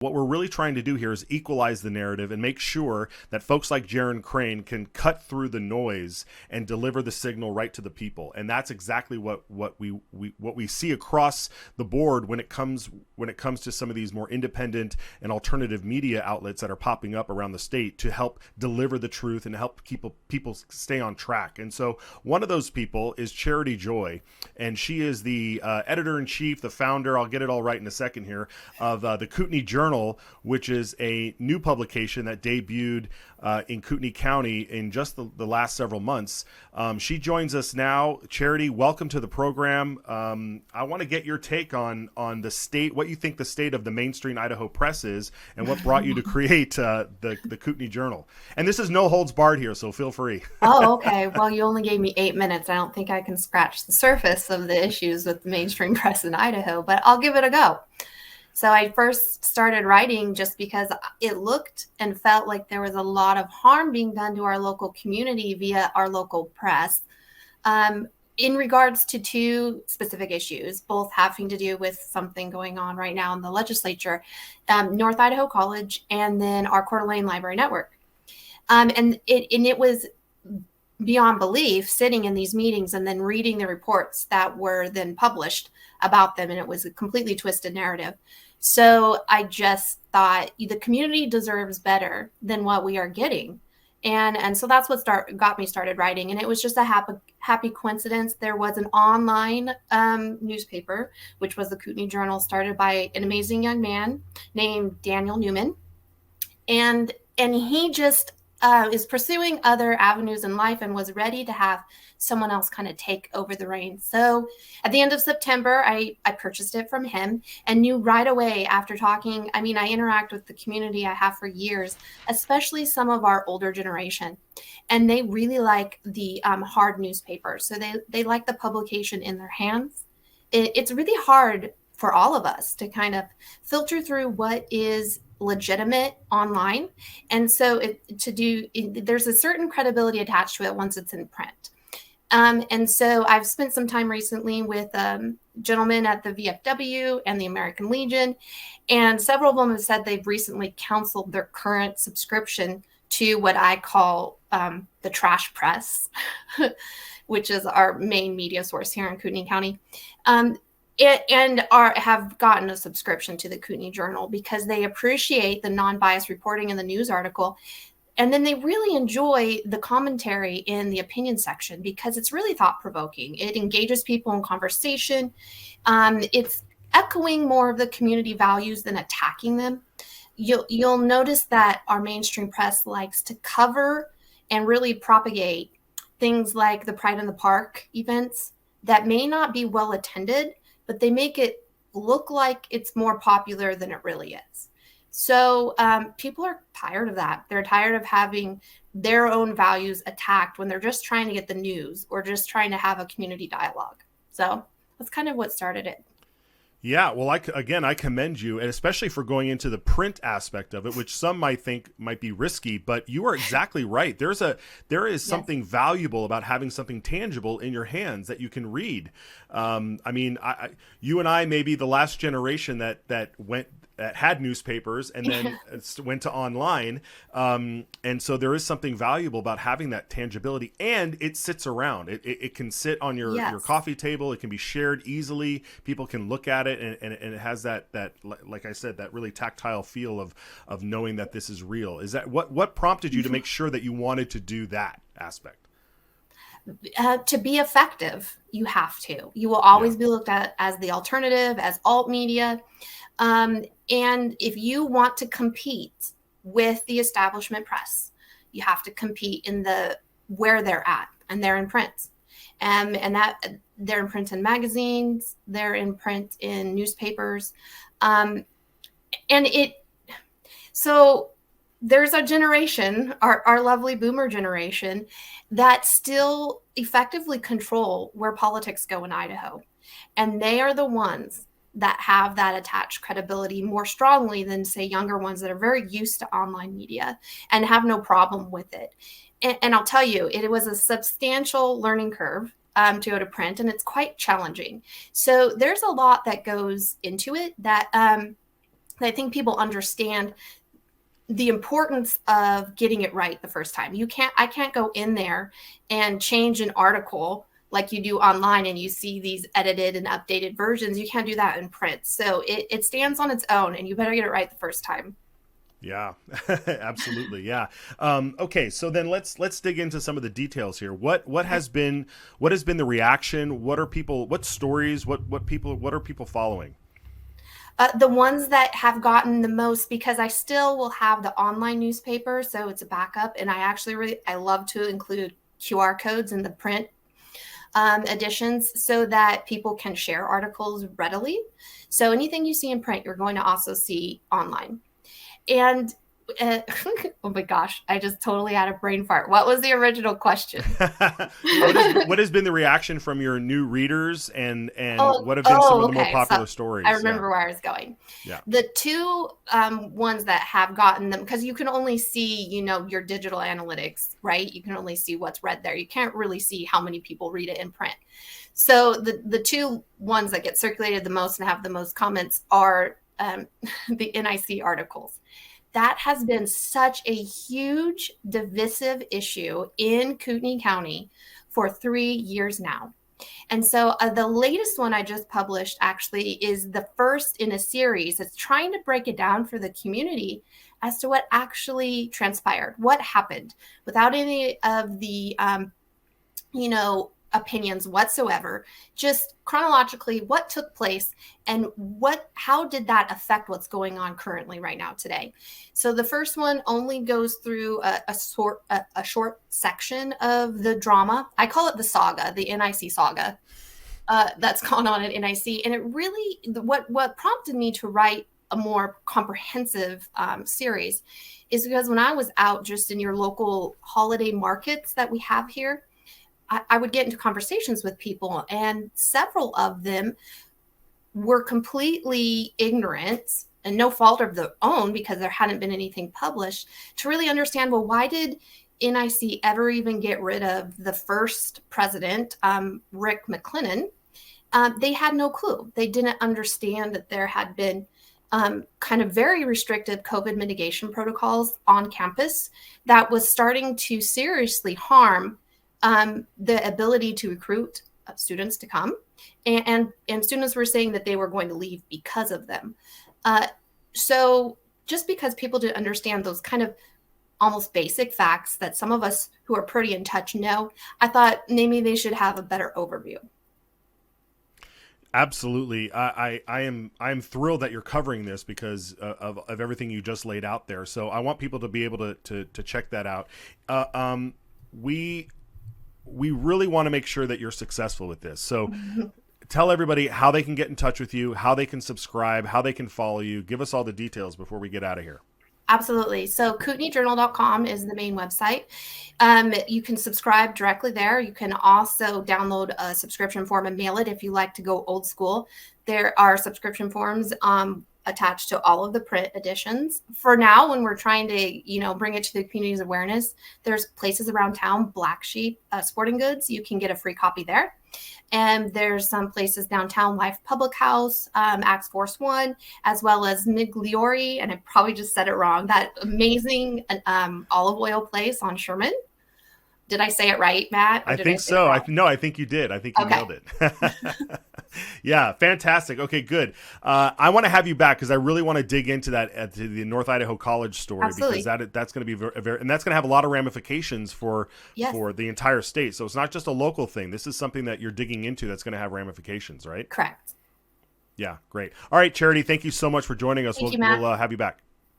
What we're really trying to do here is equalize the narrative and make sure that folks like Jaron Crane can cut through the noise and deliver the signal right to the people. And that's exactly what we see across the board when it comes to some of these more independent and alternative media outlets that are popping up around the state to help deliver the truth and help people stay on track. And so one of those people is Charity Joy, and she is the editor-in-chief, the founder, I'll get it all right in a second here, of the Kootenai Journal, which is a new publication that debuted in Kootenai County in just the last several months. She joins us now. Charity, welcome to the program. I want to get your take on the state, what you think the state of the mainstream Idaho press is, and what brought you to create the Kootenai Journal. And this is no holds barred here, so feel free. Oh, okay. Well, you only gave me 8 minutes. I don't think I can scratch the surface of the issues with the mainstream press in Idaho, but I'll give it a go. So I first started writing just because it looked and felt like there was a lot of harm being done to our local community via our local press in regards to two specific issues, both having to do with something going on right now in the legislature, North Idaho College, and then our Coeur d'Alene Library Network. And it was beyond belief sitting in these meetings and then reading the reports that were then published about them. And it was a completely twisted narrative. So I just thought the community deserves better than what we are getting. And so that's what got me started writing. And it was just a happy coincidence. There was an online newspaper, which was the Kootenai Journal, started by an amazing young man named Daniel Newman. And he just is pursuing other avenues in life and was ready to have someone else kind of take over the reins. So at the end of September, I purchased it from him and knew right away after talking. I mean, I interact with the community I have for years, especially some of our older generation, and they really like the hard newspaper. So they like the publication in their hands. It's really hard for all of us to kind of filter through what is legitimate online. And so there's a certain credibility attached to it once it's in print. And so I've spent some time recently with gentlemen at the VFW and the American Legion, and several of them have said they've recently canceled their current subscription to what I call the trash press, which is our main media source here in Kootenai County. Have gotten a subscription to the Kootenai Journal because they appreciate the non-biased reporting in the news article. And then they really enjoy the commentary in the opinion section because it's really thought-provoking. It engages people in conversation. It's echoing more of the community values than attacking them. You'll notice that our mainstream press likes to cover and really propagate things like the Pride in the Park events that may not be well attended, but they make it look like it's more popular than it really is. So people are tired of that. They're tired of having their own values attacked when they're just trying to get the news or just trying to have a community dialogue. So that's kind of what started it. Yeah, well, I commend you, and especially for going into the print aspect of it, which some might think might be risky, but you are exactly right. There is something valuable about having something tangible in your hands that you can read. I mean, you and I may be the last generation that had newspapers and then went to online. And so there is something valuable about having that tangibility, and it sits around. It can sit on your coffee table. It can be shared easily. People can look at it, and it has that, like I said, that really tactile feel of knowing that this is real. Is that what prompted you to make sure that you wanted to do that aspect? To be effective, you have to. You will always be looked at as the alternative, as alt media. And if you want to compete with the establishment press, you have to compete in where they're at, and they're in print. And that they're in print in magazines, they're in print in newspapers. So there's a generation, our lovely boomer generation, that still effectively control where politics go in Idaho. And they are the ones that have that attached credibility more strongly than, say, younger ones that are very used to online media and have no problem with it. And I'll tell you, it was a substantial learning curve to go to print, and it's quite challenging. So there's a lot that goes into it that I think people understand the importance of getting it right the first time. I can't go in there and change an article like you do online and you see these edited and updated versions. You can't do that in print. So it stands on its own, and you better get it right the first time. Yeah, absolutely. Yeah. Okay. So then let's dig into some of the details here. What has been the reaction? What stories, what are people following? The ones that have gotten the most, because I still will have the online newspaper, so it's a backup, and I love to include QR codes in the print editions so that people can share articles readily. So anything you see in print, you're going to also see online. And oh my gosh, I just totally had a brain fart. What was the original question? What has been the reaction from your new readers, and what have been some of the more popular stories? I remember where I was going. Yeah. The two ones that have gotten them, because you can only see, your digital analytics, right? You can only see what's read there. You can't really see how many people read it in print. So the two ones that get circulated the most and have the most comments are the NIC articles. That has been such a huge divisive issue in Kootenai County for 3 years now. And so the latest one I just published actually is the first in a series that's trying to break it down for the community as to what actually transpired, what happened, without any of the, opinions whatsoever, just chronologically what took place and how did that affect what's going on currently right now today. So the first one only goes through a short section of the drama. I call it the saga, the NIC saga, that's gone on at NIC. And it really, what prompted me to write a more comprehensive series is because when I was out just in your local holiday markets that we have here, I would get into conversations with people, and several of them were completely ignorant, and no fault of their own because there hadn't been anything published, to really understand, well, why did NIC ever even get rid of the first president, Rick McClellan? They had no clue. They didn't understand that there had been kind of very restrictive COVID mitigation protocols on campus that was starting to seriously harm the ability to recruit students to come, and students were saying that they were going to leave because of them. So just because people didn't understand those kind of almost basic facts that some of us who are pretty in touch know, I thought maybe they should have a better overview. Absolutely. I am thrilled that you're covering this because of everything you just laid out there. So I want people to be able to check that out. We really want to make sure that you're successful with this. So tell everybody how they can get in touch with you, how they can subscribe, how they can follow you. Give us all the details before we get out of here. Absolutely. So KootenaiJournal.com is the main website. You can subscribe directly there. You can also download a subscription form and mail it if you like to go old school. There are subscription forms attached to all of the print editions. For now, when we're trying to, bring it to the community's awareness, there's places around town, Black Sheep Sporting Goods. You can get a free copy there. And there's some places downtown, Life Public House, Axe Force One, as well as Migliori, and I probably just said it wrong, that amazing olive oil place on Sherman. Did I say it right, Matt? I think so. I think you did. I think you nailed it. Yeah, fantastic. Okay, good. I want to have you back because I really want to dig into that to the North Idaho College story. Absolutely. Because that's going to be very, and that's going to have a lot of ramifications for the entire state. So it's not just a local thing. This is something that you're digging into that's going to have ramifications, right? Correct. Yeah, great. All right, Charity, thank you so much for joining us. Thank you, Matt. We'll have you back.